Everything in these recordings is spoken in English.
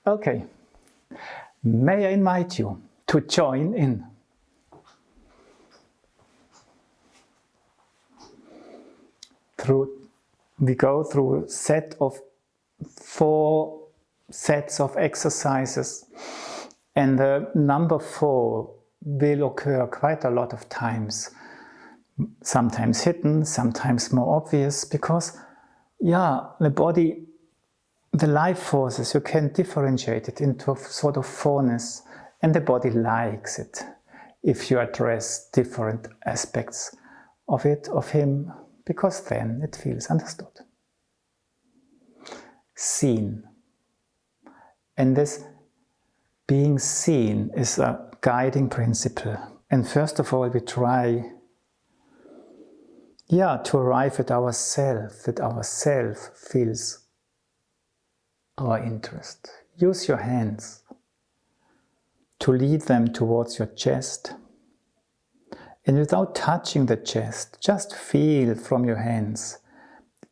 Okay, may I invite you to join in. We go through a set of 4 sets of exercises, and the number 4 will occur quite a lot of times, sometimes hidden, sometimes more obvious, because the body, the life forces, you can differentiate it into a sort of 4ness, and the body likes it if you address different aspects of it, of him, because then it feels understood. Seen. And this being seen is a guiding principle. And first of all, we try to arrive at ourself, that ourself feels our interest. Use your hands to lead them towards your chest. And without touching the chest, just feel from your hands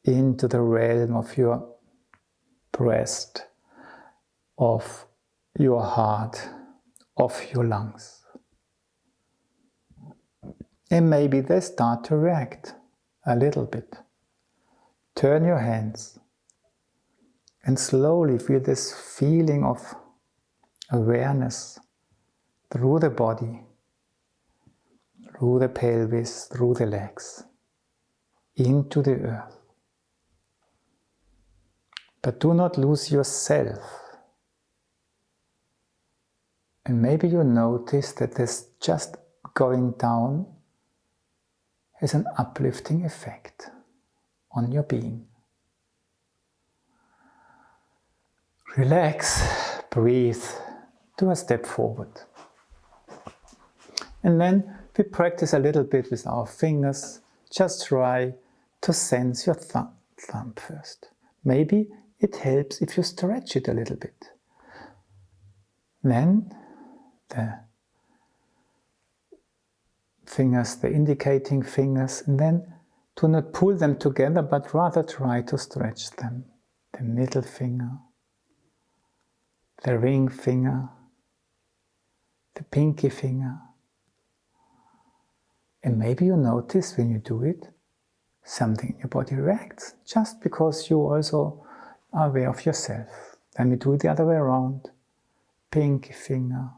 into the realm of your breast, of your heart, of your lungs. And maybe they start to react a little bit. Turn your hands and slowly feel this feeling of awareness through the body, through the pelvis, through the legs, into the earth. But do not lose yourself. And maybe you notice that this just going down has an uplifting effect on your being. Relax, breathe, do a step forward. And then we practice a little bit with our fingers. Just try to sense your thumb first. Maybe it helps if you stretch it a little bit. Then the fingers, the indicating fingers, and then do not pull them together, but rather try to stretch them. The middle finger, the ring finger, the pinky finger. And maybe you notice when you do it, something in your body reacts, just because you also are aware of yourself. Then we do it the other way around. Pinky finger,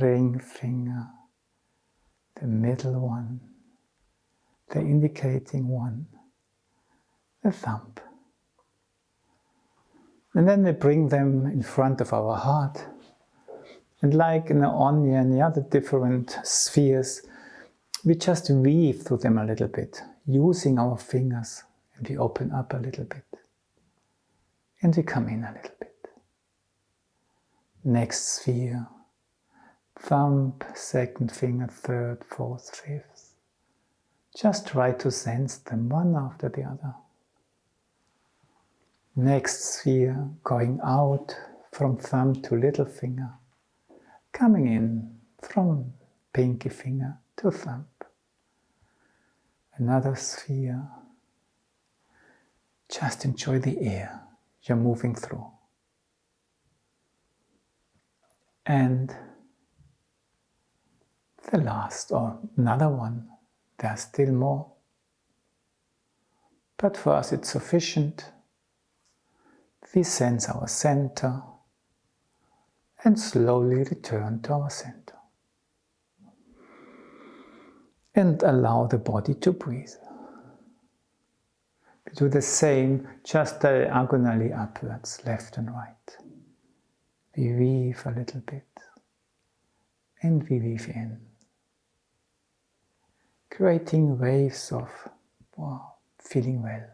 ring finger, the middle one, the indicating one, the thumb. And then we bring them in front of our heart. And like in an onion, the different spheres, we just weave through them a little bit, using our fingers, and we open up a little bit. And we come in a little bit. Next sphere, thumb, second finger, third, fourth, fifth. Just try to sense them one after the other. Next sphere, going out from thumb to little finger, coming in from pinky finger to thumb. Another sphere. Just enjoy the air you're moving through. And the last, or another one, there are still more. But for us it's sufficient. We sense our center and slowly return to our center. And allow the body to breathe. We do the same, just diagonally upwards, left and right. We weave a little bit, and we weave in, creating waves of feeling well.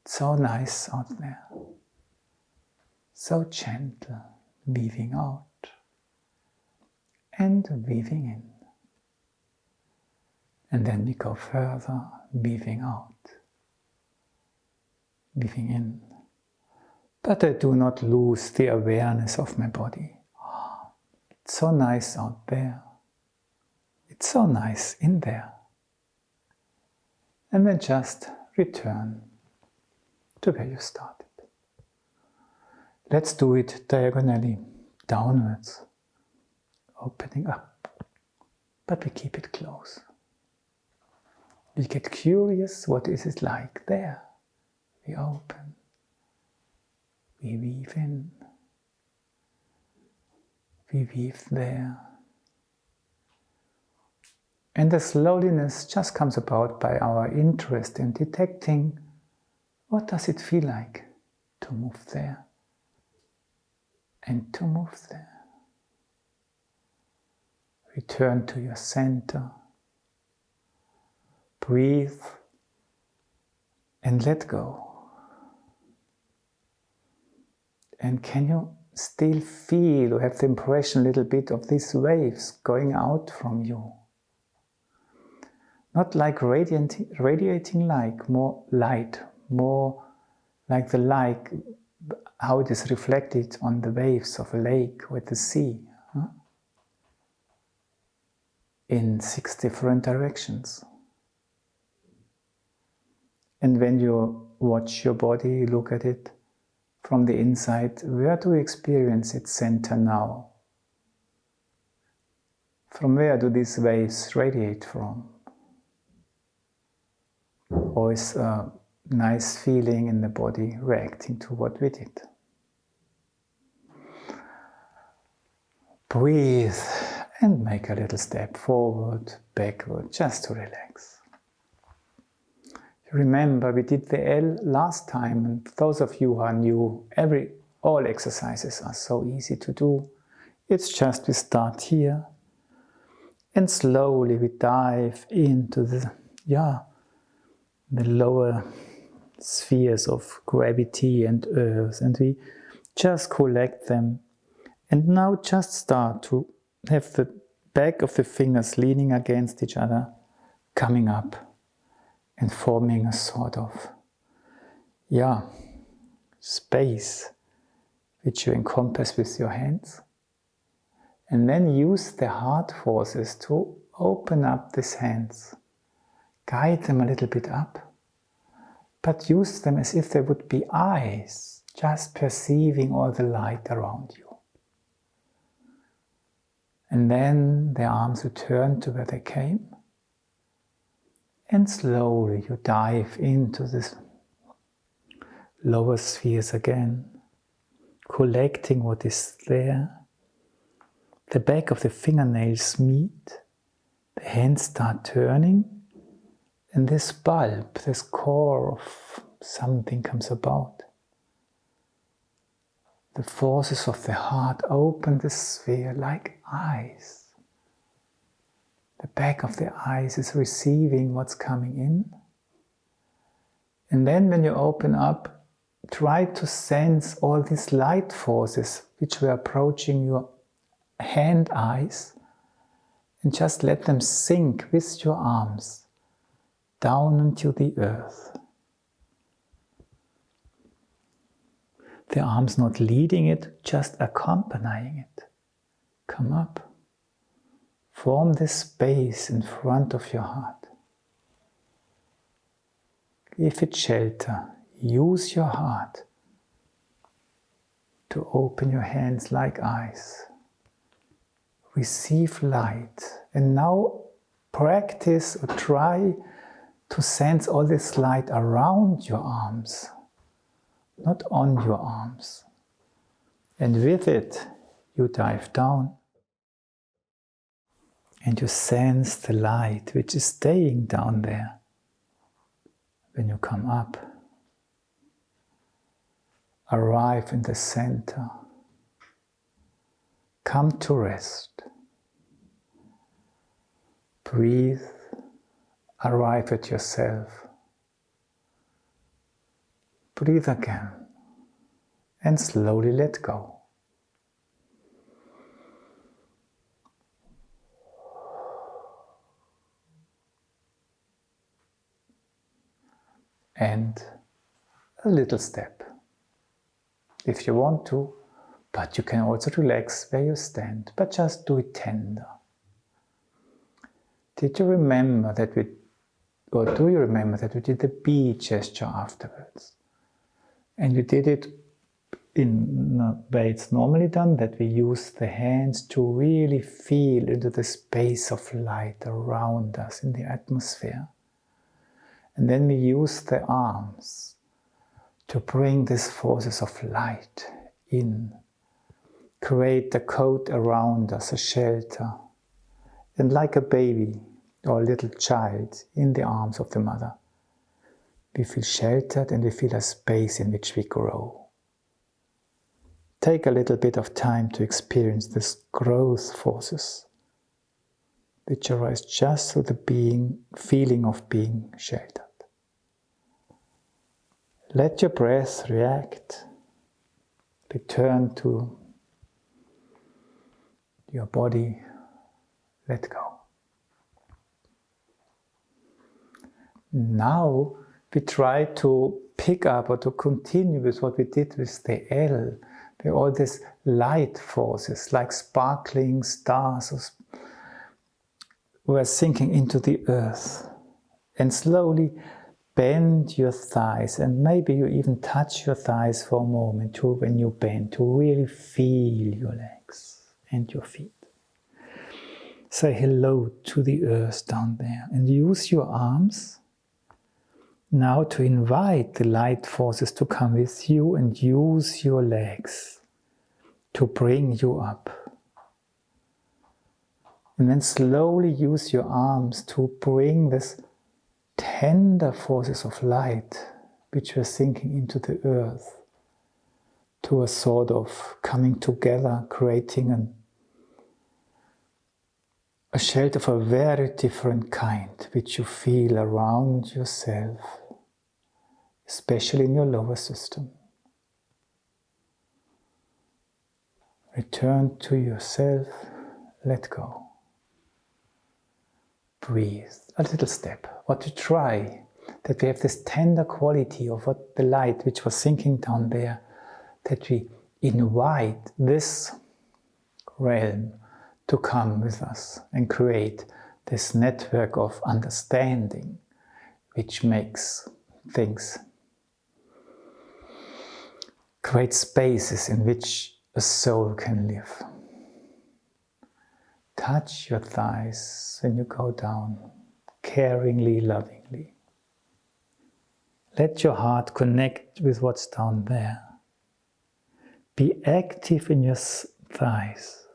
So nice out there, so gentle, weaving out and weaving in. And then we go further, weaving out, weaving in. But I do not lose the awareness of my body. It's so nice out there. It's so nice in there. And then just return to where you started. Let's do it diagonally, downwards, opening up, but we keep it close. We get curious, what is it like there? We open, we weave in, we weave there. And the slowness just comes about by our interest in detecting what does it feel like to move there and to move there. Return to your center, breathe and let go. And can you still feel or have the impression a little bit of these waves going out from you? Not like radiating like, more light, more like the light, how it is reflected on the waves of a lake or the sea. In 6 different directions. And when you watch your body, look at it from the inside, where do you experience its center now? From where do these waves radiate from? Or is a nice feeling in the body reacting to what we did? Breathe and make a little step forward, backward, just to relax. Remember, we did the L last time, and those of you who are new, all exercises are so easy to do. It's just we start here, and slowly we dive into the lower spheres of gravity and earth, and we just collect them. And now just start to have the back of the fingers leaning against each other, coming up and forming a sort of, space which you encompass with your hands. And then use the heart forces to open up these hands. Guide them a little bit up, but use them as if they would be eyes, just perceiving all the light around you. And then the arms return to where they came. And slowly you dive into this lower spheres again, collecting what is there. The back of the fingernails meet, the hands start turning, and this bulb, this core of something comes about. The forces of the heart open the sphere like eyes. The back of the eyes is receiving what's coming in. And then when you open up, try to sense all these light forces which were approaching your hand eyes, and just let them sink with your arms down into the earth. The arms not leading it, just accompanying it. Come up. Form this space in front of your heart. Give it shelter. Use your heart to open your hands like eyes. Receive light. And now practice or try to sense all this light around your arms, not on your arms. And with it, you dive down. And you sense the light which is staying down there. When you come up, arrive in the center. Come to rest. Breathe. Arrive at yourself. Breathe again. And slowly let go. And a little step, if you want to, but you can also relax where you stand, but just do it tender. Did you remember that do you remember that we did the B gesture afterwards? And we did it in the way it's normally done, that we use the hands to really feel into the space of light around us in the atmosphere. And then we use the arms to bring these forces of light in, create a coat around us, a shelter. And like a baby or a little child in the arms of the mother, we feel sheltered and we feel a space in which we grow. Take a little bit of time to experience these growth forces, which arise just through the feeling of being sheltered. Let your breath react. Return to your body. Let go. Now we try to pick up or to continue with what we did with the L. All these light forces, like sparkling stars, were sinking into the earth. And slowly bend your thighs, and maybe you even touch your thighs for a moment when you bend, to really feel your legs and your feet. Say hello to the earth down there, and use your arms now to invite the light forces to come with you, and use your legs to bring you up. And then slowly use your arms to bring this tender forces of light, which were sinking into the earth, to a sort of coming together, creating a shelter of a very different kind, which you feel around yourself, especially in your lower system. Return to yourself, let go. Breathe, a little step. What to try, that we have this tender quality of what the light which was sinking down there, that we invite this realm to come with us and create this network of understanding which makes things, create spaces in which a soul can live. Touch your thighs when you go down, caringly, lovingly. Let your heart connect with what's down there. Be active in your thighs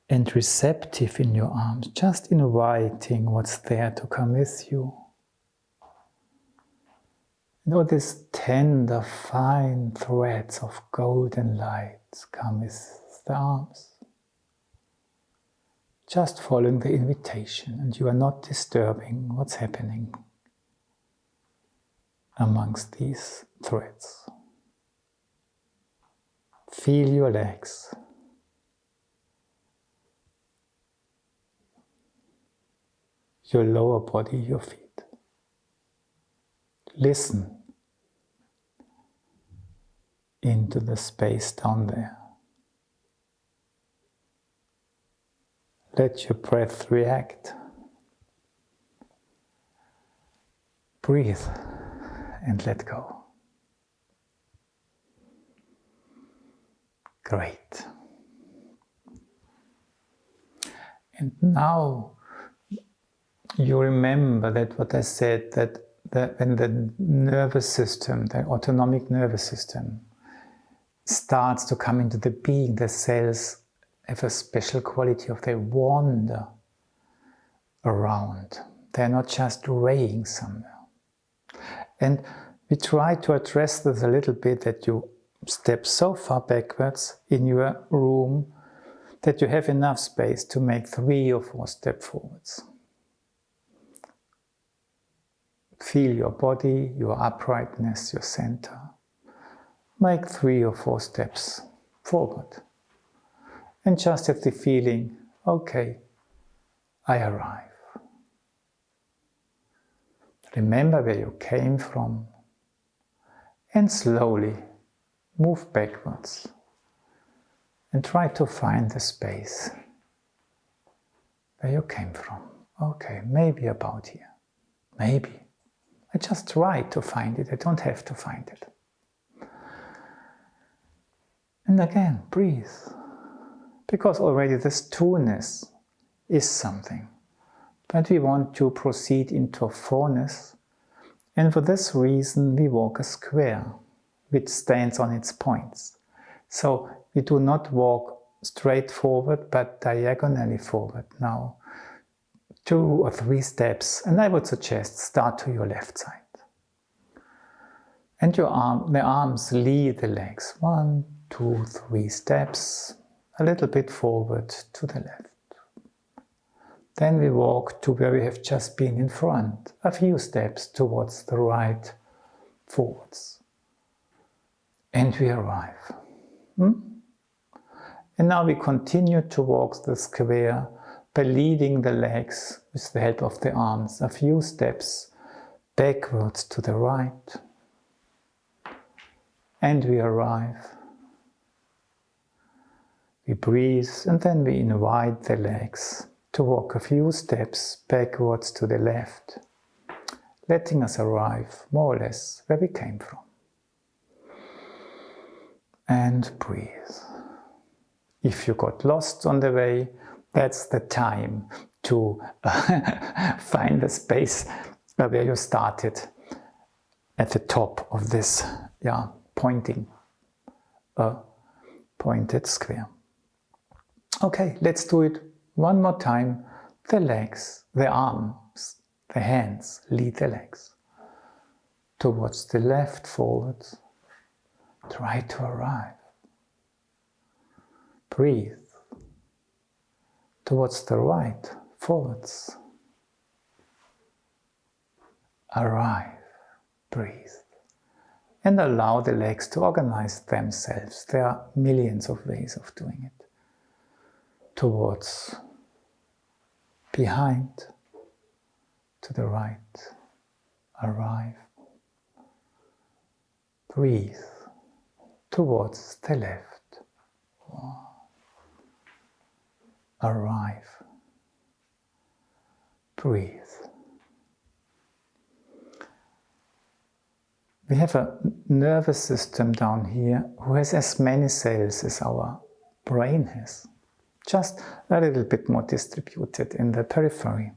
and receptive in your arms, just inviting what's there to come with you. And all these tender, fine threads of golden light come with the arms. Just following the invitation, and you are not disturbing what's happening amongst these threads. Feel your legs. Your lower body, your feet. Listen into the space down there. Let your breath react. Breathe and let go. Great. And now you remember that what I said, that when the nervous system, the autonomic nervous system, starts to come into the being, the cells have a special quality of they wander around. They're not just raying somewhere. And we try to address this a little bit, that you step so far backwards in your room that you have enough space to make 3 or 4 steps forwards. Feel your body, your uprightness, your center. Make 3 or 4 steps forward. And just have the feeling, okay, I arrive. Remember where you came from, and slowly move backwards and try to find the space where you came from. Okay, maybe about here. Maybe. I just try to find it. I don't have to find it. And again, breathe. Because already this two-ness is something. But we want to proceed into a four-ness. And for this reason, we walk a square, which stands on its points. So we do not walk straight forward, but diagonally forward now. 2 or 3 steps, and I would suggest start to your left side. And the arms lead the legs. 1, 2, 3 steps, a little bit forward to the left. Then we walk to where we have just been in front, a few steps towards the right, forwards. And we arrive. And now we continue to walk the square by leading the legs with the help of the arms, a few steps backwards to the right. And we arrive. We breathe and then we invite the legs to walk a few steps backwards to the left, letting us arrive more or less where we came from. And breathe. If you got lost on the way, that's the time to find the space where you started at the top of this pointed square. Okay, let's do it one more time. The legs, the arms, the hands lead the legs towards the left, forwards. Try to arrive. Breathe. Towards the right, forwards. Arrive. Breathe. And allow the legs to organize themselves. There are millions of ways of doing it. Towards, behind, to the right. Arrive. Breathe. Towards the left. Arrive. Breathe. We have a nervous system down here who has as many cells as our brain has. Just a little bit more distributed in the periphery.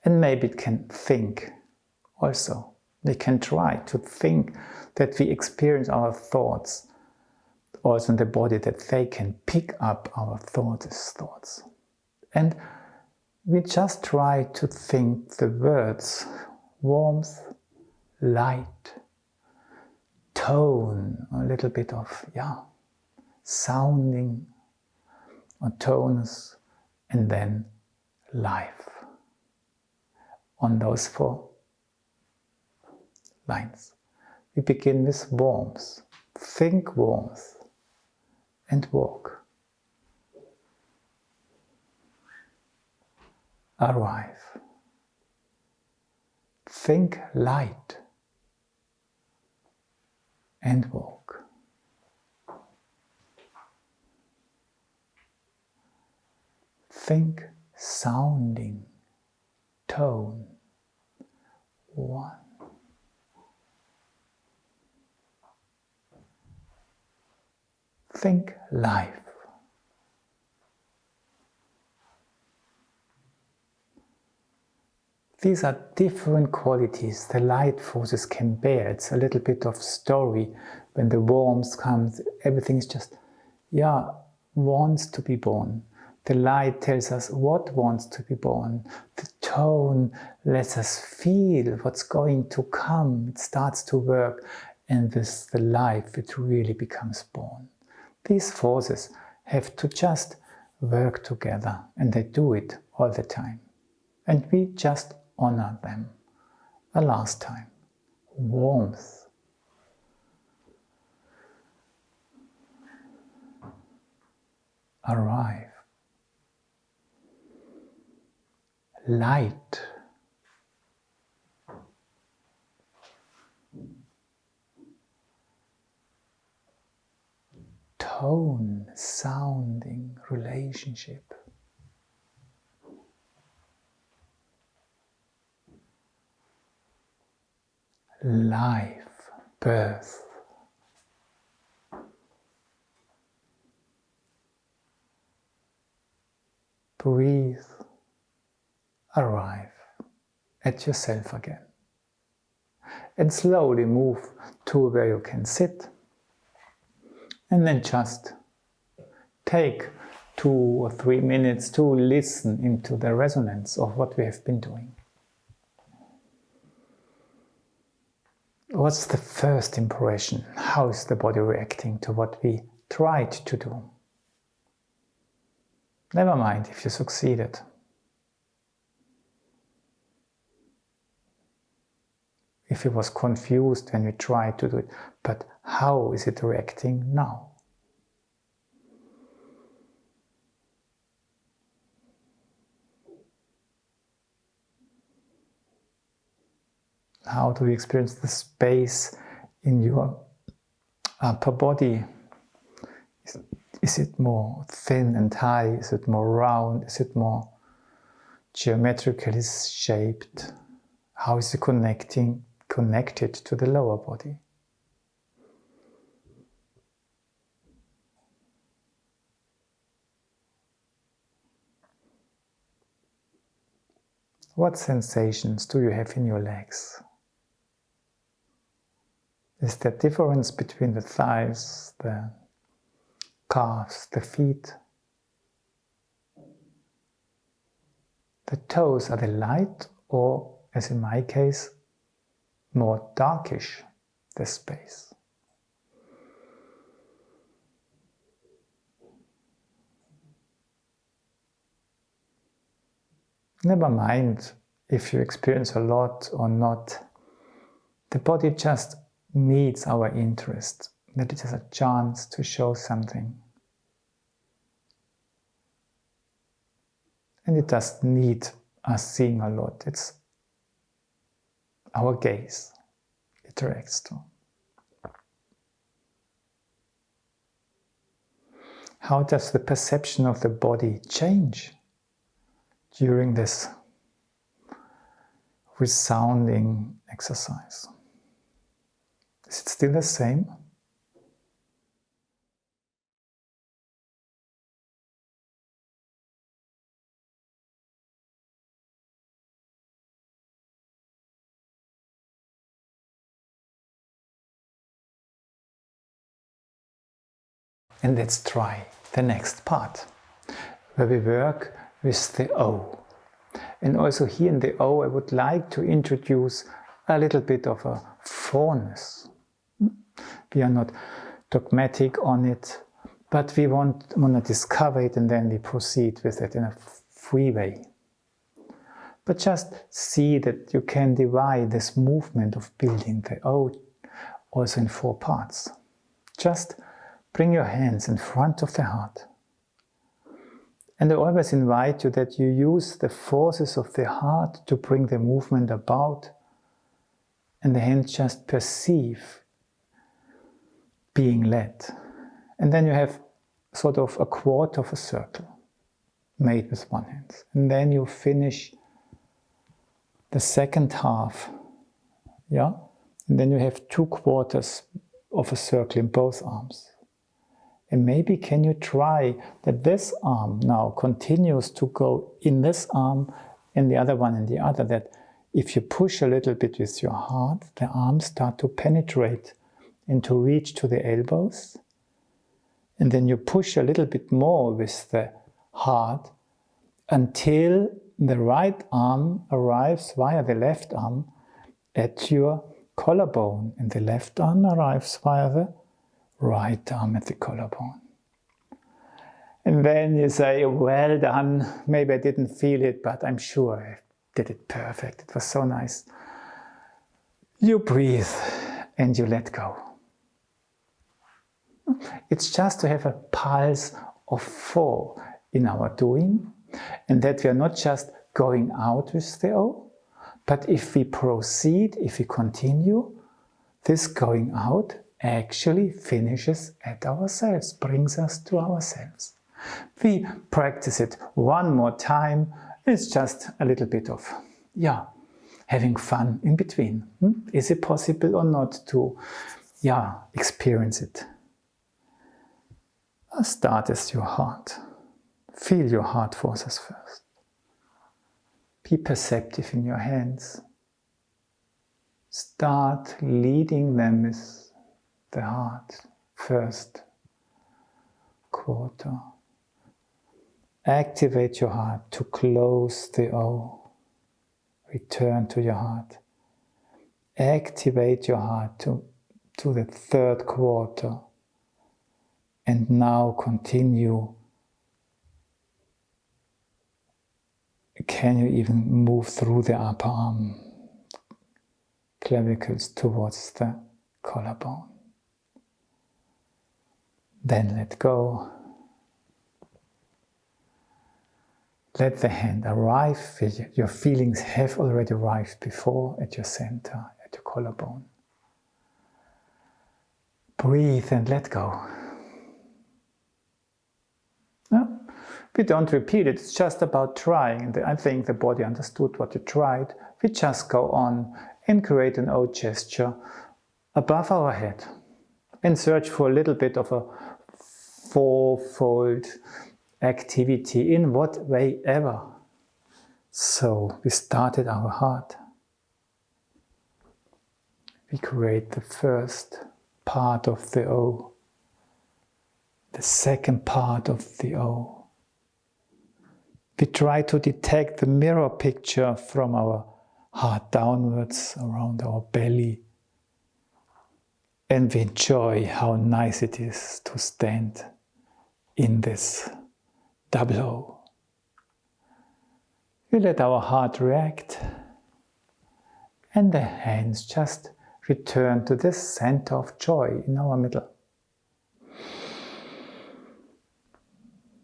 And maybe it can think also. We can try to think that we experience our thoughts also in the body, that they can pick up our thoughts as thoughts. And we just try to think the words warmth, light, tone, a little bit of sounding or tones, and then life on those 4 lines. We begin with warmth. Think warmth and walk. Arrive. Think light and walk. Think sounding, tone. 1. Think life. These are different qualities the light forces can bear. It's a little bit of story. When the warmth comes, everything is just, wants to be born. The light tells us what wants to be born. The tone lets us feel what's going to come. It starts to work, and with the life it really becomes born. These forces have to just work together, and they do it all the time. And we just honor them. A last time. Warmth. Arrive. Light. Tone, sounding, relationship. Life, birth. breathe, arrive at yourself again. And slowly move to where you can sit. And then just take 2 or 3 minutes to listen into the resonance of what we have been doing. What's the first impression? How is the body reacting to what we tried to do? Never mind if you succeeded. If it was confused when we tried to do it, but how is it reacting now? How do you experience the space in your upper body? Is it more thin and high? Is it more round? Is it more geometrically shaped? How is it connected to the lower body? What sensations do you have in your legs? Is there difference between the thighs, the calves, the feet? The toes, are they light or, as in my case, more darkish, the space? Never mind if you experience a lot or not. The body just needs our interest, that it has a chance to show something. And it doesn't need us seeing a lot. It's our gaze it reacts to. How does the perception of the body change during this resounding exercise? Is it still the same? And let's try the next part, where we work with the O. And also here in the O, I would like to introduce a little bit of a fullness. We are not dogmatic on it, but we want to discover it and then we proceed with it in a free way. But just see that you can divide this movement of building the O also in 4 parts. Just bring your hands in front of the heart. And I always invite you that you use the forces of the heart to bring the movement about, and the hands just perceive being led. And then you have sort of a quarter of a circle made with one hand. And then you finish the second half, yeah? And then you have 2 quarters of a circle in both arms. And maybe can you try that this arm now continues to go in this arm and the other one in the other, that if you push a little bit with your heart, the arms start to penetrate and to reach to the elbows. And then you push a little bit more with the heart until the right arm arrives via the left arm at your collarbone, and the left arm arrives via the right arm at the collarbone. And then you say, well done, maybe I didn't feel it, but I'm sure I did it perfect. It was so nice. You breathe and you let go. It's just to have a pulse of 4 in our doing, and that we are not just going out with the O, but if we proceed, if we continue, this going out actually finishes at ourselves, brings us to ourselves. We practice it one more time. It's just a little bit of, having fun in between. Is it possible or not to, experience it? Start as your heart Feel your heart forces first. Be perceptive in your hands. Start leading them with the heart, first quarter. Activate your heart to close the O. Return to your heart. Activate your heart to the third quarter. And now continue. Can you even move through the upper arm, clavicles towards the collarbone? Then let go. Let the hand arrive. Your feelings have already arrived before at your center, at your collarbone. Breathe and let go. No, we don't repeat it, it's just about trying. And I think the body understood what you tried. We just go on and create an O gesture above our head and search for a little bit of a fourfold activity in what way ever. So we started our heart. We create the first part of the O, the second part of the O. We try to detect the mirror picture from our heart downwards around our belly, and we enjoy how nice it is to stand in this double O. We let our heart react, and the hands just return to this center of joy in our middle.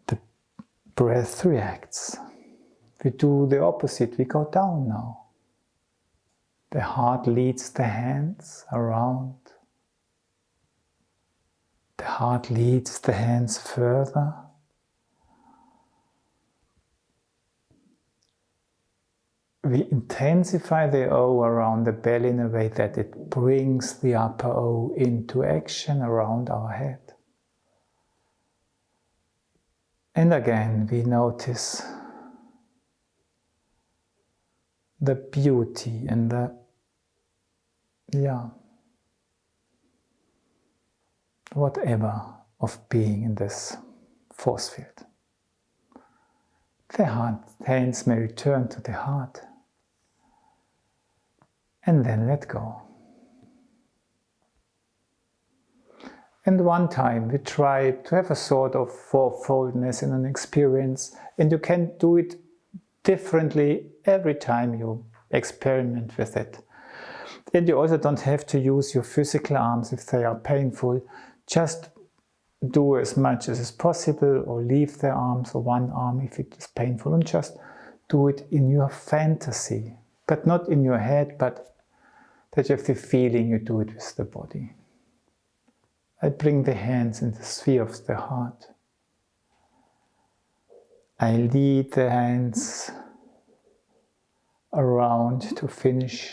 The breath reacts. We do the opposite, we go down now. The heart leads the hands around. The heart leads the hands further. We intensify the O around the belly in a way that it brings the upper O into action around our head. And again, we notice the beauty and the, whatever of being in this force field. The hands may return to the heart. And then let go. And one time we try to have a sort of fourfoldness in an experience, and you can do it differently every time you experiment with it. And you also don't have to use your physical arms if they are painful. Just do as much as is possible, or leave the arms or one arm if it is painful, and just do it in your fantasy, but not in your head, but that you have the feeling you do it with the body. I bring the hands in the sphere of the heart. I lead the hands around to finish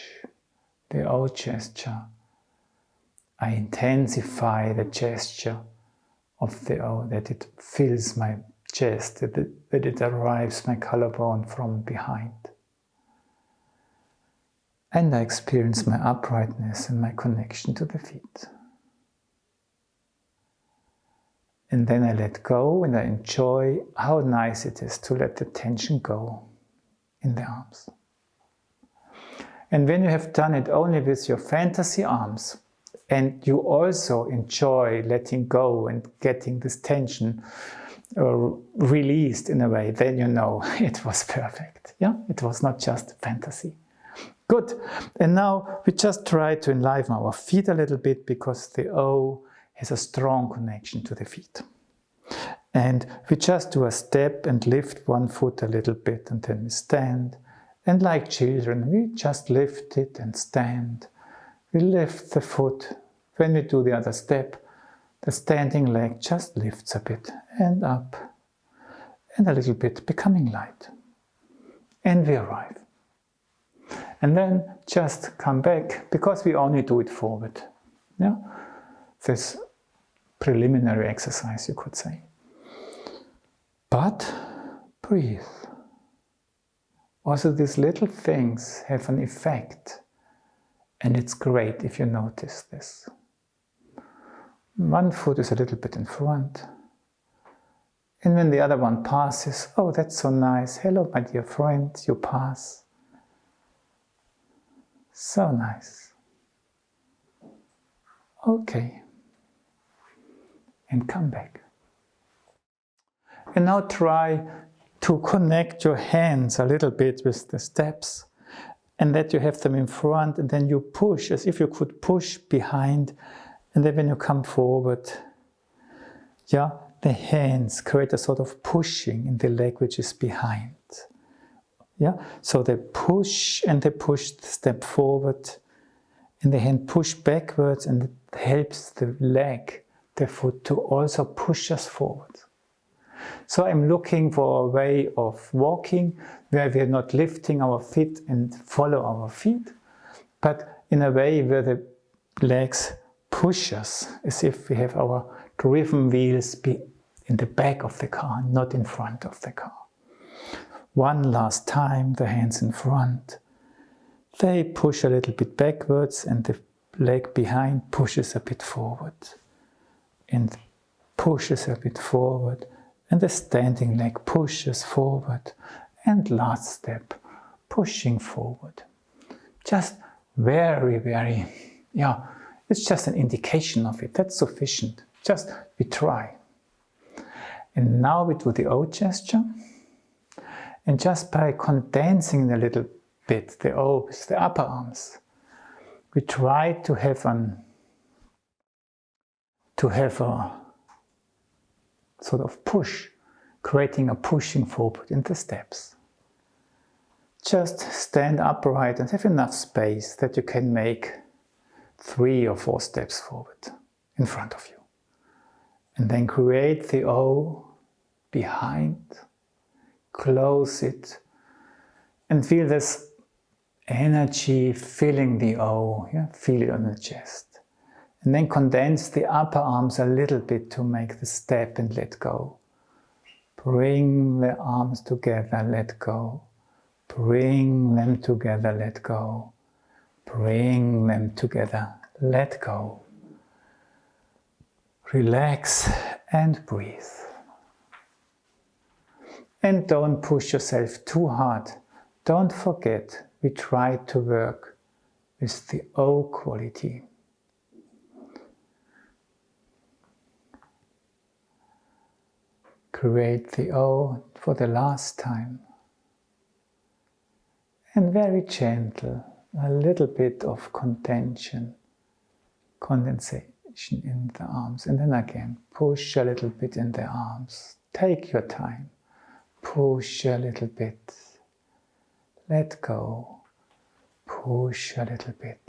the O gesture. I intensify the gesture of the O, that it fills my chest, that it arrives my collarbone from behind. And I experience my uprightness and my connection to the feet. And then I let go, and I enjoy how nice it is to let the tension go in the arms. And when you have done it only with your fantasy arms, and you also enjoy letting go and getting this tension released in a way, then you know it was perfect. Yeah, it was not just fantasy. Good. And now we just try to enliven our feet a little bit, because the O has a strong connection to the feet. And we just do a step and lift one foot a little bit, and then we stand. And like children, we just lift it and stand. We lift the foot. When we do the other step, the standing leg just lifts a bit and up and a little bit, becoming light. And we arrive. And then just come back, because we only do it forward. Yeah? This preliminary exercise, you could say. But breathe. Also, these little things have an effect, and it's great if you notice this. One foot is a little bit in front, and when the other one passes, oh, that's so nice. Hello, my dear friend, you pass. So nice. Okay. And come back. And now try to connect your hands a little bit with the steps, and that you have them in front, and then you push as if you could push behind, and then when you come forward, yeah, the hands create a sort of pushing in the leg which is behind. Yeah, so they push and they push the step forward, and the hand push backwards, and it helps the leg, the foot, to also push us forward. So I'm looking for a way of walking where we're not lifting our feet and follow our feet, but in a way where the legs push us, as if we have our driven wheels in the back of the car, not in front of the car. One last time, the hands in front. They push a little bit backwards, and the leg behind pushes a bit forward. And pushes a bit forward. And the standing leg pushes forward. And last step, pushing forward. Just very, very, yeah, it's just an indication of it. That's sufficient. Just we try. And now we do the O gesture. And just by condensing a little bit the O with the upper arms, we try to have a sort of push, creating a pushing forward in the steps. Just stand upright and have enough space that you can make 3 or 4 steps forward in front of you. And then create the O behind, close it, and feel this energy filling the O, yeah? Feel it on the chest. And then condense the upper arms a little bit to make the step and let go. Bring the arms together, let go. Bring them together, let go. Bring them together, let go. Relax and breathe. And don't push yourself too hard. Don't forget, we try to work with the O quality. Create the O for the last time. And very gentle, a little bit of condensation in the arms. And then again, push a little bit in the arms. Take your time. Push a little bit. Let go. Push a little bit.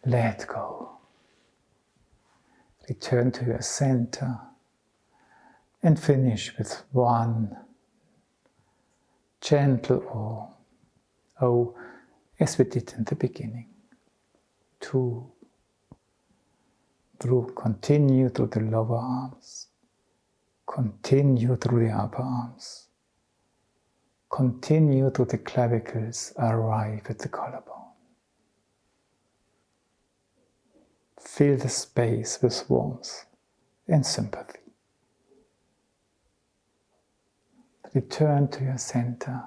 Let go. Return to your center. And finish with 1 gentle O, as we did in the beginning. 2. Continue through the lower arms. Continue through the upper arms. Continue through the clavicles, arrive at the collarbone. Fill the space with warmth and sympathy. Return to your center.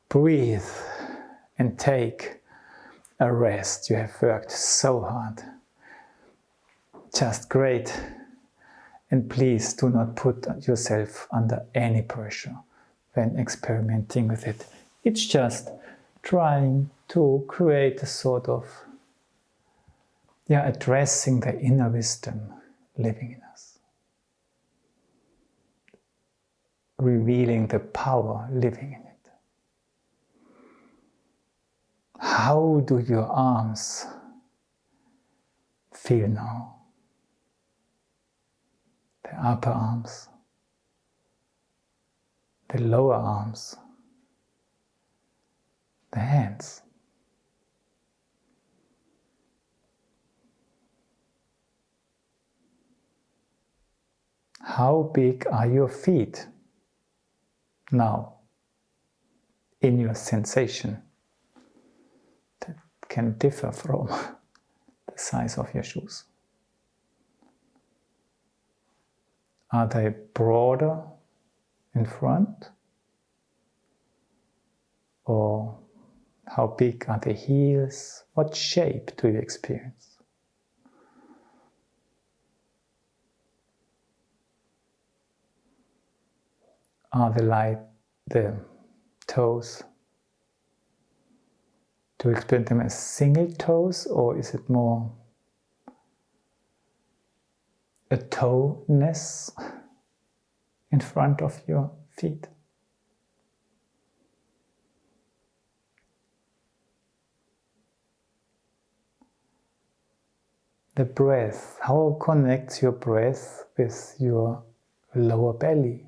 Breathe and take a rest. You have worked so hard. Just great. And please do not put yourself under any pressure when experimenting with it. It's just trying to create a sort of, addressing the inner wisdom living in us. Revealing the power living in it. How do your arms feel now? The upper arms, the lower arms, the hands. How big are your feet now in your sensation? That can differ from the size of your shoes. Are they broader in front? Or how big are the heels? What shape do you experience? Are the toes? Do you experience them as single toes, or is it more a toe-ness in front of your feet? The breath, how connects your breath with your lower belly?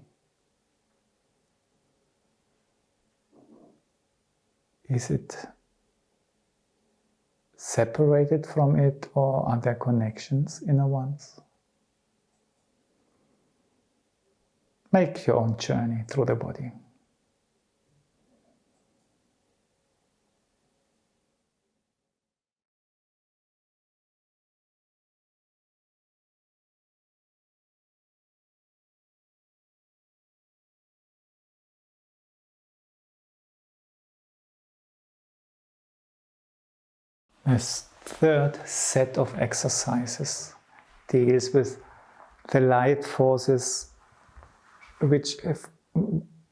Is it separated from it, or are there connections, inner ones? Make your own journey through the body. A third set of exercises deals with the light forces which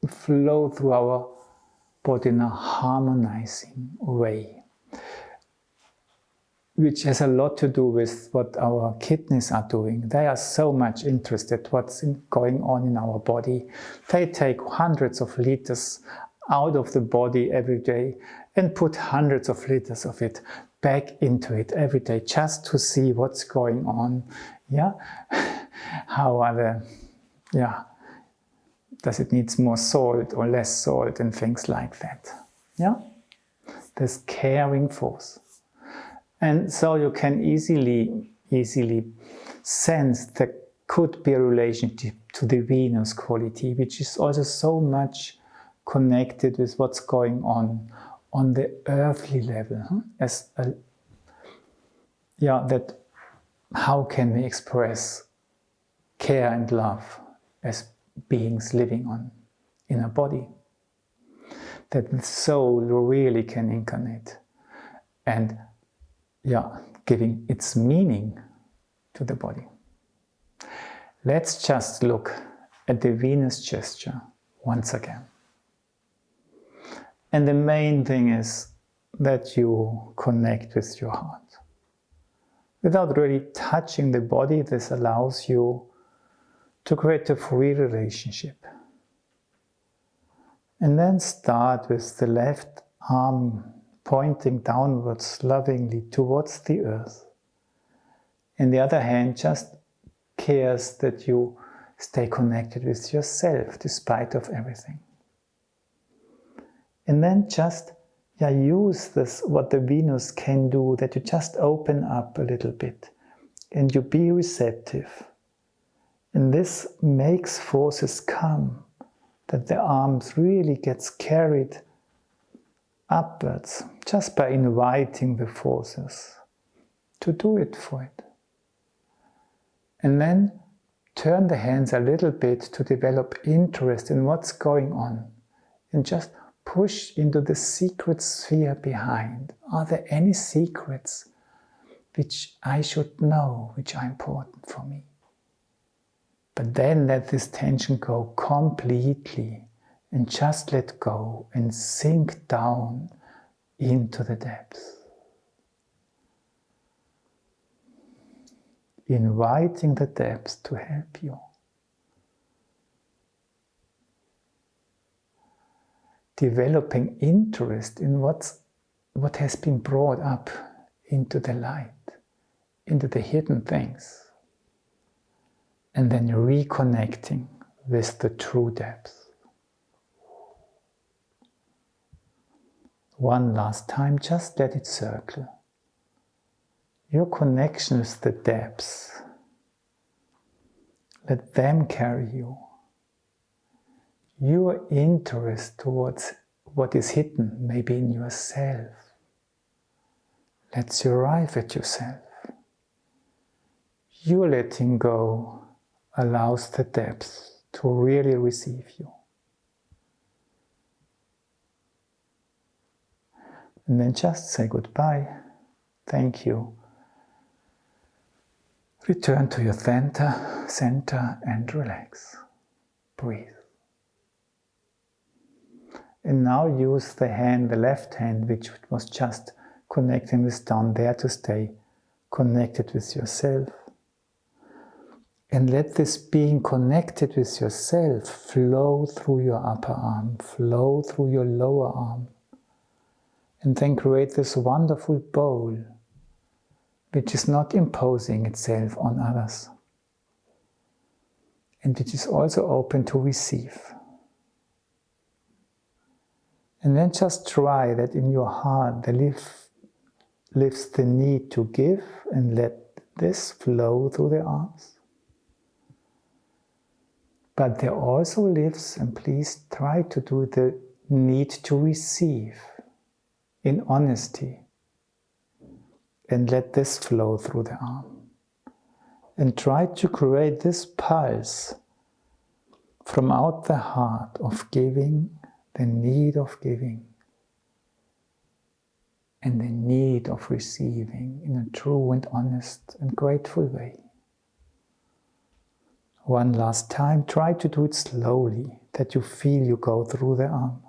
flow through our body in a harmonizing way, which has a lot to do with what our kidneys are doing. They are so much interested what's going on in our body. They take hundreds of liters out of the body every day and put hundreds of liters of it back into it every day, just to see what's going on. Yeah, how are does it need more salt or less salt and things like that. Yeah, this caring force. And so you can easily sense there could be a relationship to the Venus quality, which is also so much connected with what's going on the earthly level. That how can we express care and love as beings living in a body? That the soul really can incarnate and giving its meaning to the body. Let's just look at the Venus gesture once again. And the main thing is that you connect with your heart. Without really touching the body, this allows you to create a free relationship. And then start with the left arm pointing downwards lovingly towards the earth. And the other hand just cares that you stay connected with yourself despite of everything. And then just use this, what the Venus can do, that you just open up a little bit and you be receptive. And this makes forces come, that the arms really gets carried upwards just by inviting the forces to do it for it. And then turn the hands a little bit to develop interest in what's going on and just push into the secret sphere behind. Are there any secrets which I should know, which are important for me? But then let this tension go completely and just let go and sink down into the depths. Inviting the depths to help you. Developing interest in what has been brought up into the light, into the hidden things. And then reconnecting with the true depth. One last time, just let it circle. Your connection with the depths Let them carry you. Your interest towards what is hidden, maybe in yourself, lets you arrive at yourself. Your letting go allows the depth to really receive you. And then just say goodbye. Thank you. Return to your center and relax. Breathe. And now use the hand, the left hand, which was just connecting with down there, to stay connected with yourself. And let this being connected with yourself flow through your upper arm, flow through your lower arm. And then create this wonderful bowl, which is not imposing itself on others, and which is also open to receive. And then just try that in your heart there lives the need to give, and let this flow through the arms. But there also lives, and please try to do, the need to receive in honesty. And let this flow through the arm. And try to create this pulse from out the heart of giving, the need of giving, and the need of receiving in a true and honest and grateful way. One last time, try to do it slowly, that you feel you go through the arm.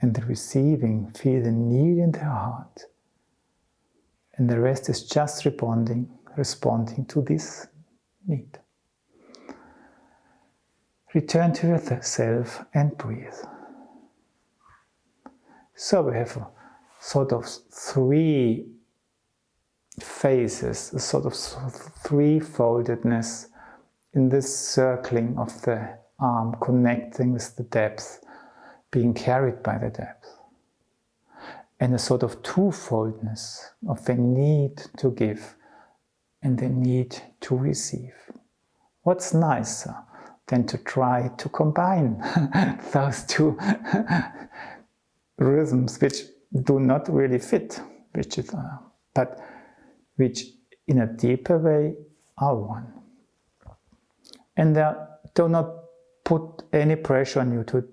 And the receiving, feel the need in the heart. And the rest is just responding to this need. Return to yourself and breathe. So we have a sort of three phases, a sort of three-foldedness in this circling of the arm, connecting with the depth, being carried by the depth, and a sort of two-foldness of the need to give and the need to receive. What's nicer than to try to combine those two rhythms, which do not really fit, but which in a deeper way are one. And do not put any pressure on you to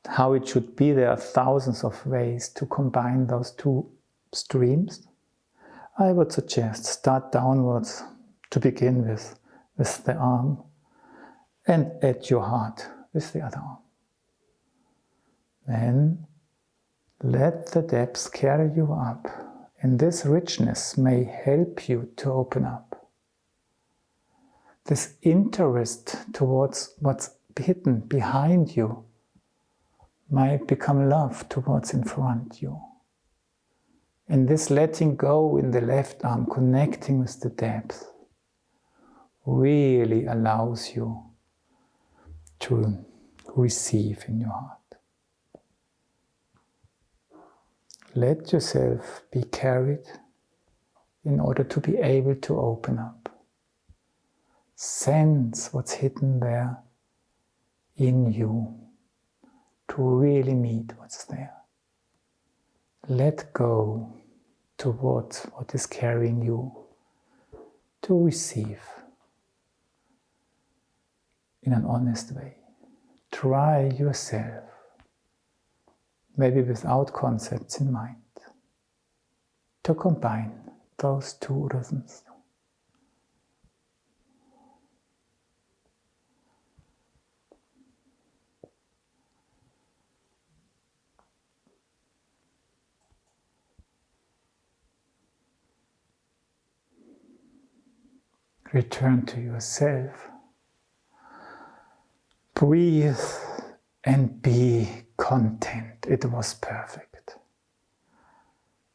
how it should be. There are thousands of ways to combine those two streams. I would suggest start downwards to begin with the arm, and at your heart with the other arm. Then let the depths carry you up, and this richness may help you to open up. This interest towards what's hidden behind you might become love towards in front you. And this letting go in the left arm, connecting with the depth, really allows you to receive in your heart. Let yourself be carried in order to be able to open up. Sense what's hidden there in you, to really meet what's there. Let go towards what is carrying you to receive in an honest way. Try yourself, maybe without concepts in mind, to combine those two rhythms. Return to yourself. Breathe and be content. It was perfect.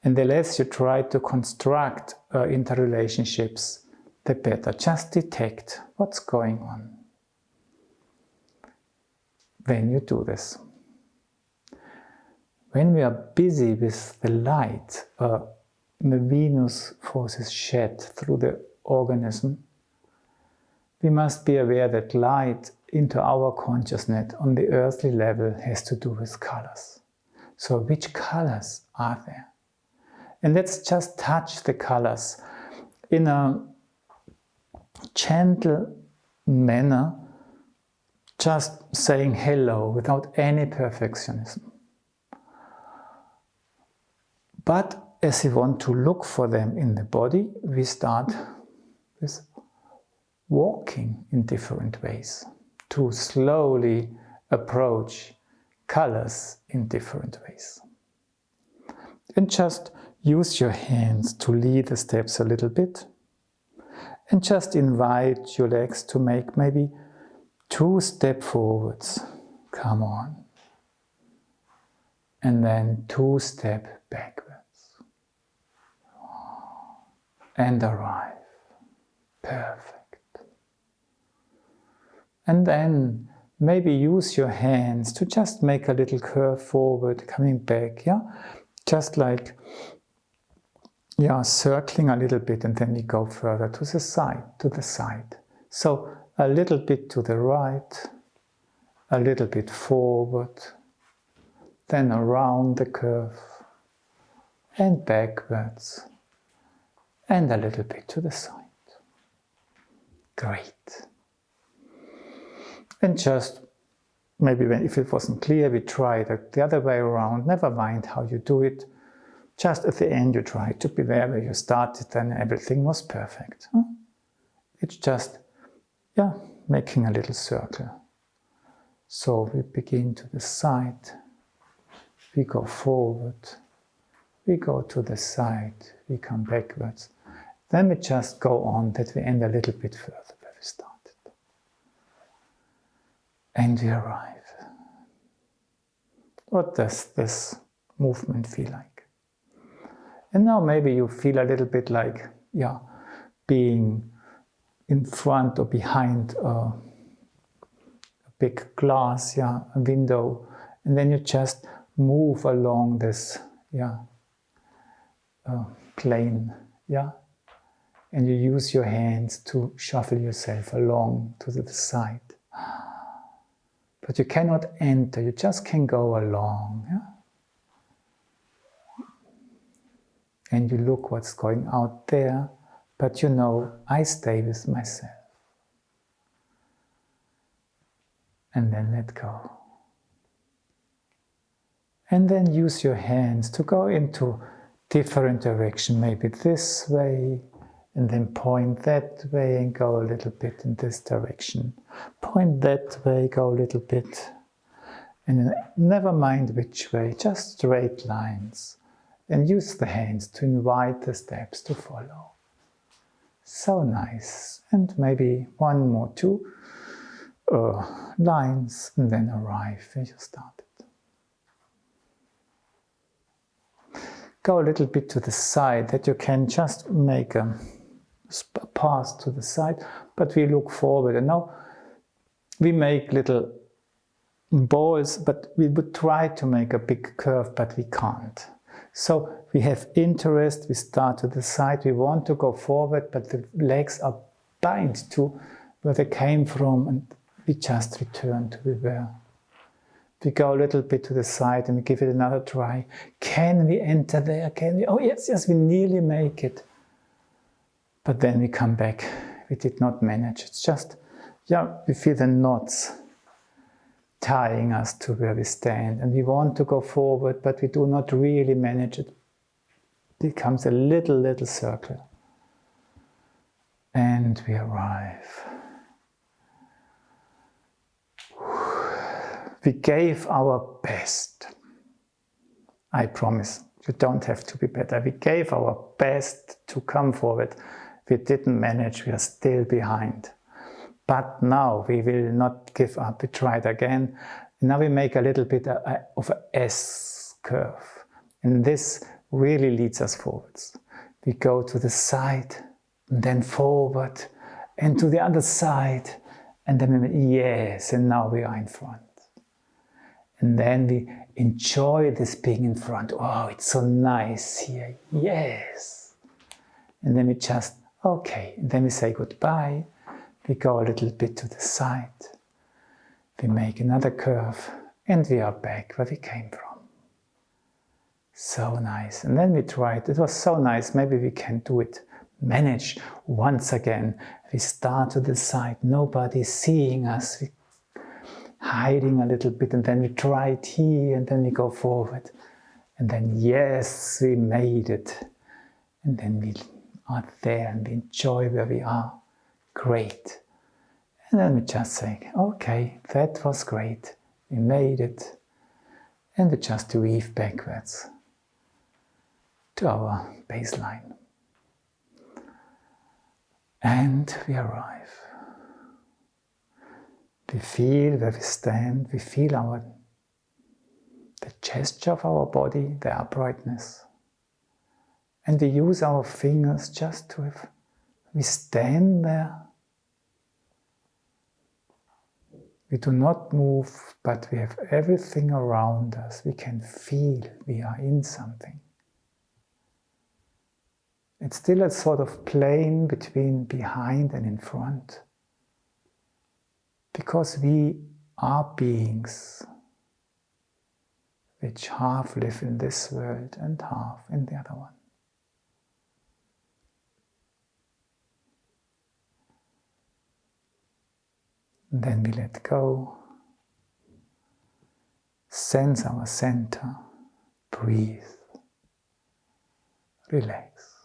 And the less you try to construct interrelationships, the better. Just detect what's going on when you do this. when we are busy with the light, the Venus forces shed through the organism, we must be aware that light into our consciousness on the earthly level has to do with colors. So which colors are there? And let's just touch the colors in a gentle manner, just saying hello without any perfectionism. But as we want to look for them in the body, we start with walking in different ways to slowly approach colors in different ways. And just use your hands to lead the steps a little bit. And just invite your legs to make maybe 2 steps forwards. Come on. And then 2 steps backwards. And arrive. Perfect. And then maybe use your hands to just make a little curve forward, coming back, yeah? Just like, yeah, circling a little bit, and then we go further to the side, So a little bit to the right, a little bit forward, then around the curve, and backwards, and a little bit to the side. Great. And just, maybe if it wasn't clear, we try it the other way around. Never mind how you do it. Just at the end you try to be there where you started, then everything was perfect. It's just, yeah, making a little circle. So we begin to the side, we go forward, we go to the side, we come backwards. Then we just go on that we end a little bit further where we started. And we arrive. What does this movement feel like? And now maybe you feel a little bit like, yeah, being in front or behind a big glass, yeah, a window, and then you just move along this, yeah, plane, yeah, and you use your hands to shuffle yourself along to the side. But you cannot enter, you just can go along, yeah. And you look what's going out there, but you know, I stay with myself. And then let go. And then use your hands to go into different direction, maybe this way, and then point that way and go a little bit in this direction. Point that way, go a little bit. And never mind which way, just straight lines. And use the hands to invite the steps to follow. So nice. And maybe 1 more, 2 lines, and then arrive where you started. Go a little bit to the side, that you can just make a pass to the side, but we look forward. And now we make little balls, but we would try to make a big curve, but we can't. So we have interest, we start to the side, we want to go forward, but the legs are bind to where they came from, and we just return to where we were. We go a little bit to the side and we give it another try. Can we enter there? Can we? Oh yes, yes, we nearly make it. But then we come back. We did not manage. It's just, yeah, we feel the knots tying us to where we stand, and we want to go forward, but we do not really manage it. It becomes a little circle. And we arrive. We gave our best. I promise, you don't have to be better. We gave our best to come forward. We didn't manage, we are still behind. But now we will not give up, we try it again. Now we make a little bit of an S curve. And this really leads us forwards. We go to the side, and then forward, and to the other side. And then, yes, and now we are in front. And then we enjoy this being in front. Oh, it's so nice here. Yes. And then we just, okay. And then we say goodbye. We go a little bit to the side. We make another curve and we are back where we came from. So nice. And then we tried. It was so nice. Maybe we can do it. Manage once again. We start to the side. Nobody's seeing us. We hiding a little bit, and then we try it here, and then we go forward. And then, yes, we made it. And then we are there and we enjoy where we are. Great. And then we just say, okay, that was great. We made it. And we just weave backwards to our baseline. And we arrive. We feel where we stand, we feel the gesture of our body, the uprightness. And we use our fingers just to have, we stand there. We do not move, but we have everything around us. We can feel we are in something. It's still a sort of plane between behind and in front. Because we are beings which half live in this world and half in the other one. And then we let go, sense our center, breathe, relax.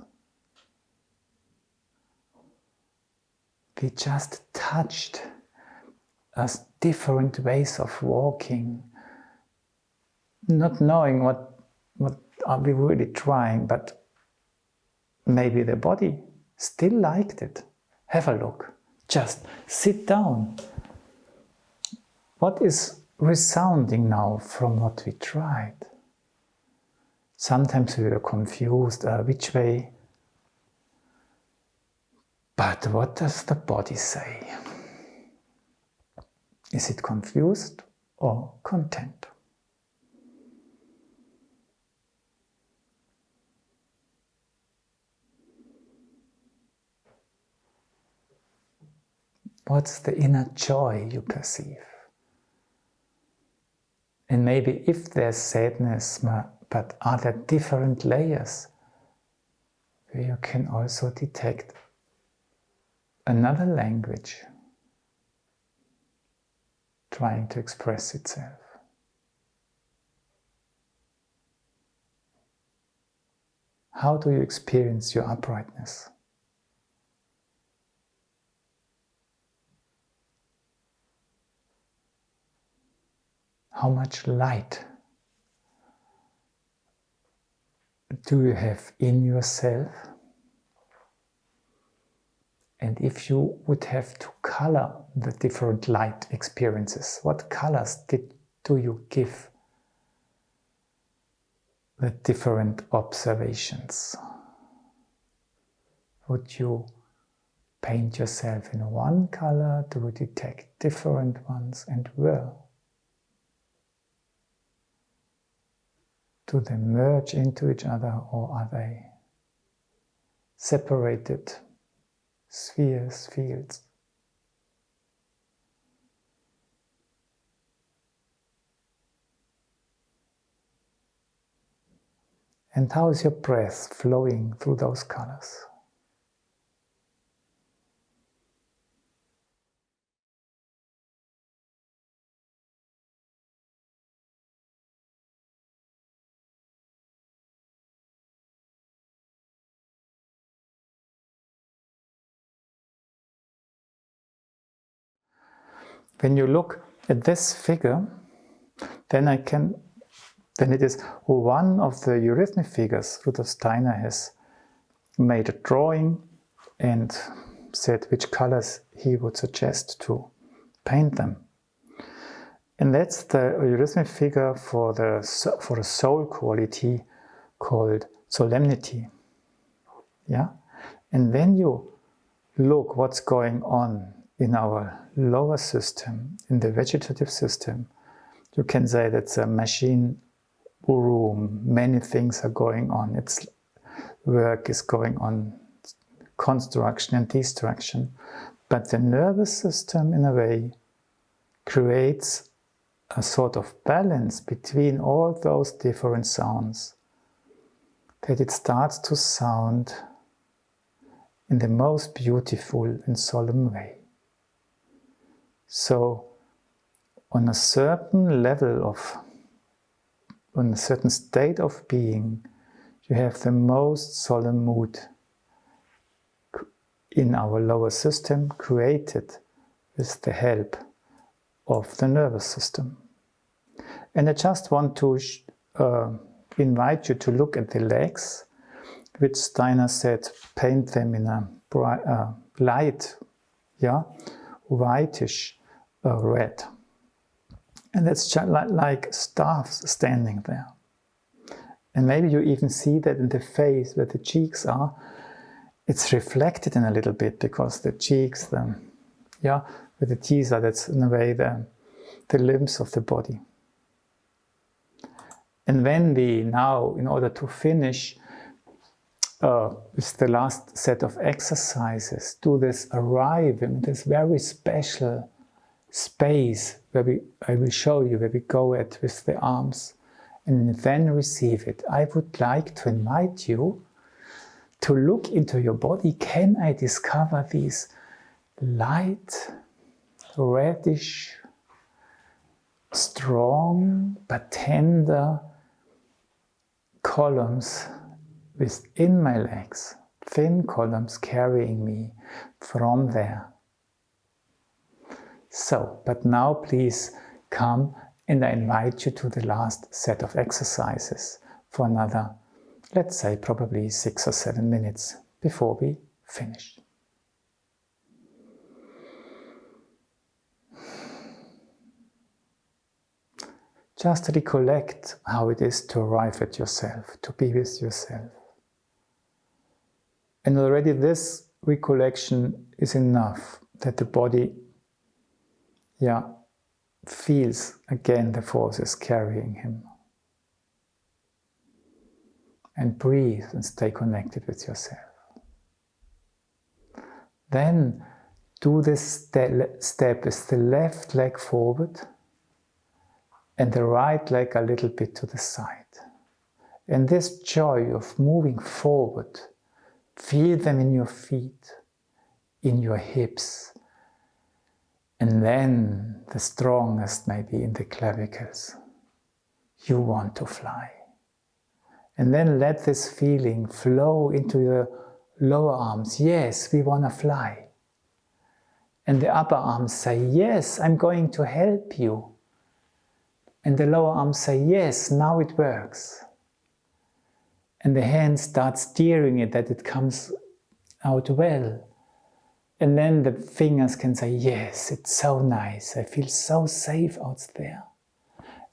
We just touched us different ways of walking, not knowing what are we really trying, but maybe the body still liked it. Have a look. Just sit down. What is resounding now from what we tried? Sometimes we were confused, which way? But what does the body say? Is it confused or content? What's the inner joy you perceive? And maybe if there's sadness, but are there different layers where you can also detect another language trying to express itself? How do you experience your uprightness? How much light do you have in yourself? And if you would have to color the different light experiences, what colors do you give the different observations? Would you paint yourself in one color? Do you detect different ones? And where? Do they merge into each other, or are they separated spheres, fields? And how is your breath flowing through those colors? When you look at this figure, then it is one of the eurythmy figures. Rudolf Steiner has made a drawing and said which colors he would suggest to paint them. And that's the eurythmy figure for the soul quality called solemnity. Yeah? And when you look what's going on in our lower system, in the vegetative system, you can say that's a machine room, many things are going on. It's work is going on, construction and destruction. But the nervous system, in a way, creates a sort of balance between all those different sounds, that it starts to sound in the most beautiful and solemn way. So, on a certain level of, on a certain state of being, you have the most solemn mood in our lower system, created with the help of the nervous system. And I just want to invite you to look at the legs, which Steiner said, paint them in a bright, light, whitish red. And that's just like staffs standing there. And maybe you even see that in the face where the cheeks are. It's reflected in a little bit, because the cheeks, where the teeth are, that's in a way the limbs of the body. And when we now, in order to finish with the last set of exercises, do this arrive in this very special space where I will show you where we go at with the arms, and then receive it. I would like to invite you to look into your body. Can I discover these light, reddish, strong but tender columns within my legs, thin columns carrying me from there. So, but now please come, and I invite you to the last set of exercises for another, let's say, probably 6 or 7 minutes before we finish. Just recollect how it is to arrive at yourself, to be with yourself. And already this recollection is enough that the body, feels again the forces carrying him. And breathe and stay connected with yourself. Then do this step with the left leg forward and the right leg a little bit to the side. And this joy of moving forward, feel them in your feet, in your hips, and then the strongest maybe in the clavicles. You want to fly. And then let this feeling flow into your lower arms. Yes, we want to fly. And the upper arms say, yes, I'm going to help you. And the lower arms say, yes, now it works. And the hands start steering it, that it comes out well. And then the fingers can say, yes, it's so nice. I feel so safe out there.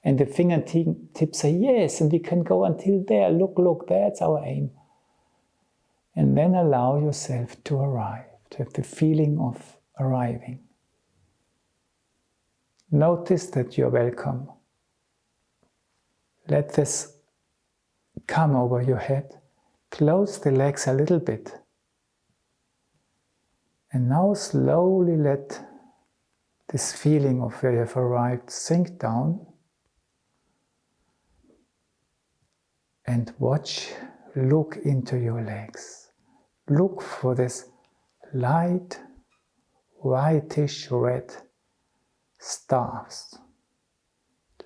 And the fingertips say, yes, and we can go until there. Look, that's our aim. And then allow yourself to arrive, to have the feeling of arriving. Notice that you're welcome. Let this come over your head. Close the legs a little bit. And now slowly let this feeling of where you have arrived sink down. And look into your legs. Look for this light, whitish red stars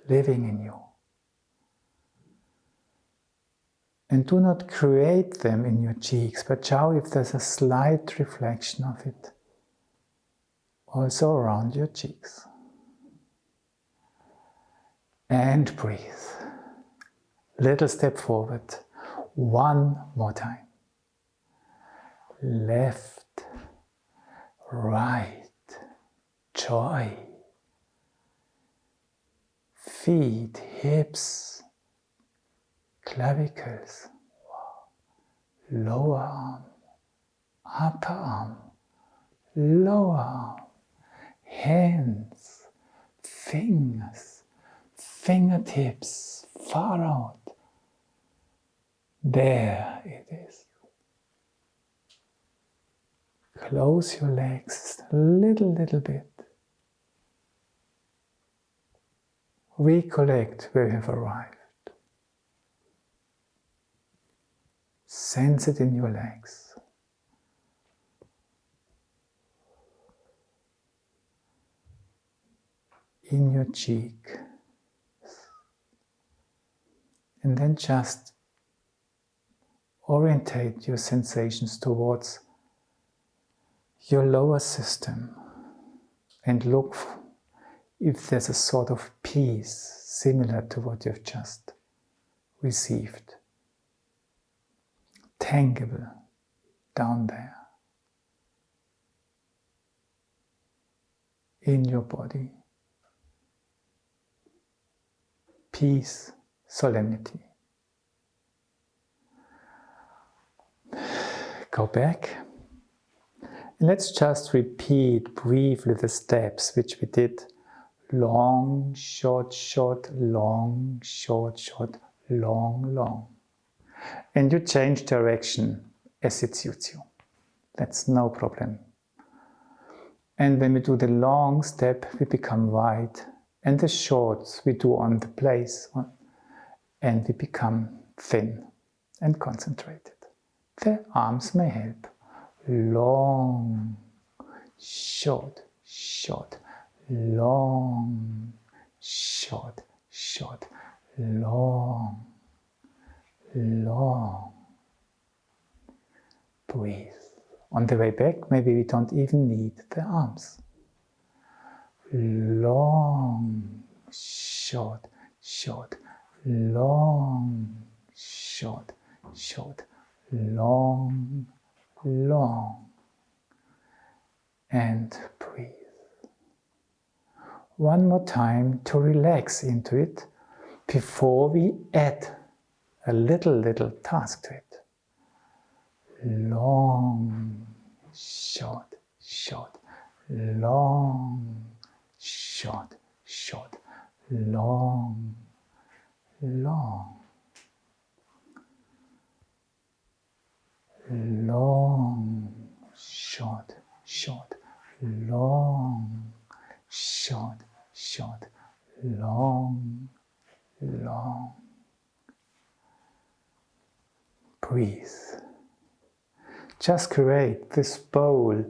living in you. And do not create them in your cheeks, but show if there's a slight reflection of it also around your cheeks. And breathe. Little step forward. One more time. Left, right, joy. Feet, hips, clavicles, lower arm, upper arm, lower arm, hands, fingers, fingertips, far out, There it is. Close your legs a little bit. Recollect where you have arrived. Sense it in your legs. In your cheek. And then just orientate your sensations towards your lower system and look if there's a sort of peace similar to what you've just received. Tangible down there in your body. Peace, solemnity. Go back. And let's just repeat briefly the steps which we did. Long, short, short, long, short, short, long, long. And you change direction as it suits you. That's no problem. And when we do the long step, we become wide. And the shorts we do on the place. And we become thin and concentrated. The arms may help. Long, short, short, long, short, short, long, long. Breathe. On the way back, maybe we don't even need the arms. Long, short, short, long, short, short, long, long. And breathe. One more time to relax into it before we add a little task to it. Long, short, short, long, short, short, long, long, long, short, short, long, short, short, long, long. Breathe. Just create this bowl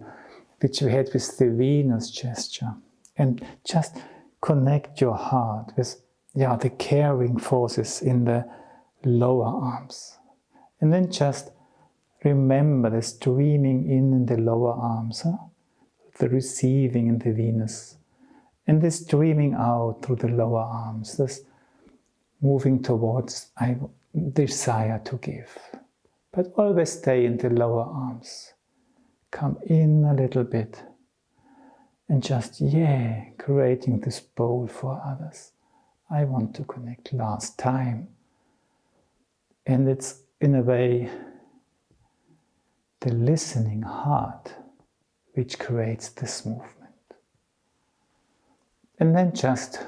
which we had with the Venus gesture, and just connect your heart with the carrying forces in the lower arms. And then just remember the streaming in the lower arms, the receiving in the Venus, and the streaming out through the lower arms, this moving towards I desire to give. But always stay in the lower arms. Come in a little bit and just, creating this bowl for others. I want to connect last time. And it's, in a way, the listening heart which creates this movement. And then just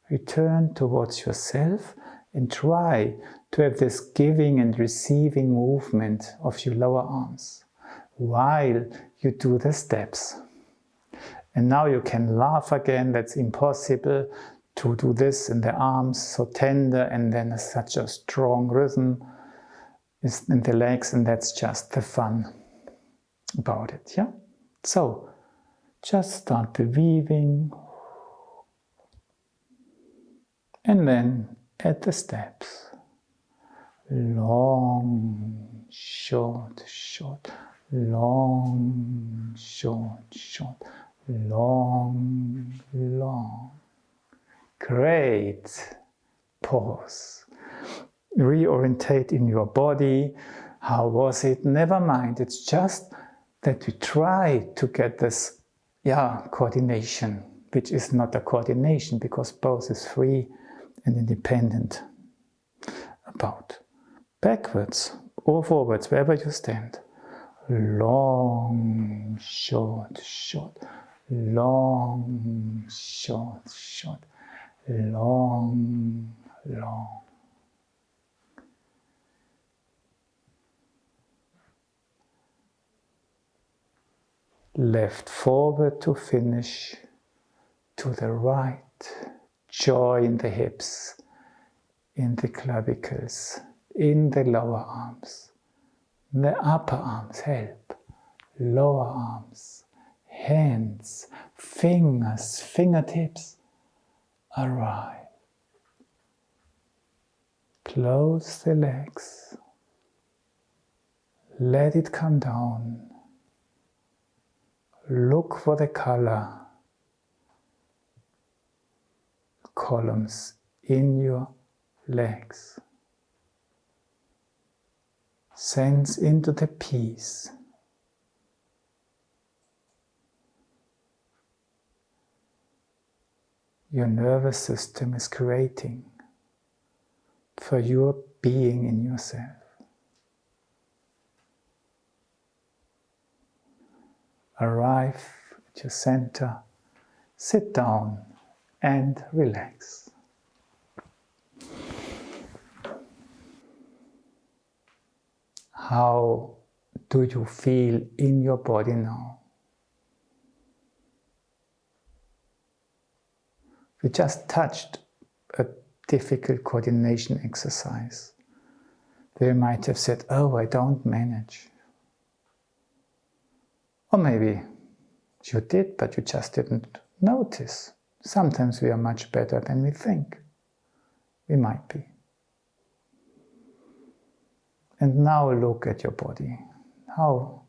return towards yourself and try to have this giving and receiving movement of your lower arms while you do the steps. And now you can laugh again. That's impossible to do this in the arms so tender, and then such a strong rhythm is in the legs, and that's just the fun about it. So just start the weaving and then add the steps. Long, short, short, long, short, short, long, long. Great. Pause. Reorientate in your body. How was it? Never mind. It's just that we try to get this coordination, which is not a coordination because both is free and independent. About backwards or forwards, wherever you stand. Long, short, short, long, short, short, long, long. left forward to finish, to the right, joy in the hips, in the clavicles, in the lower arms, the upper arms help, lower arms, hands, fingers, fingertips, arrive. Close the legs, let it come down, look for the color columns in your legs. Sense into the peace. Your nervous system is creating for your being in yourself. Arrive at your center, sit down and relax. How do you feel in your body now? We just touched a difficult coordination exercise. They might have said, oh, I don't manage. Or maybe you did, but you just didn't notice. Sometimes we are much better than we think we might be. And now look at your body. How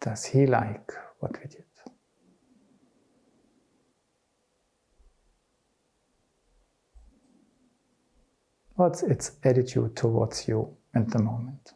does he like what we did? What's its attitude towards you at the moment?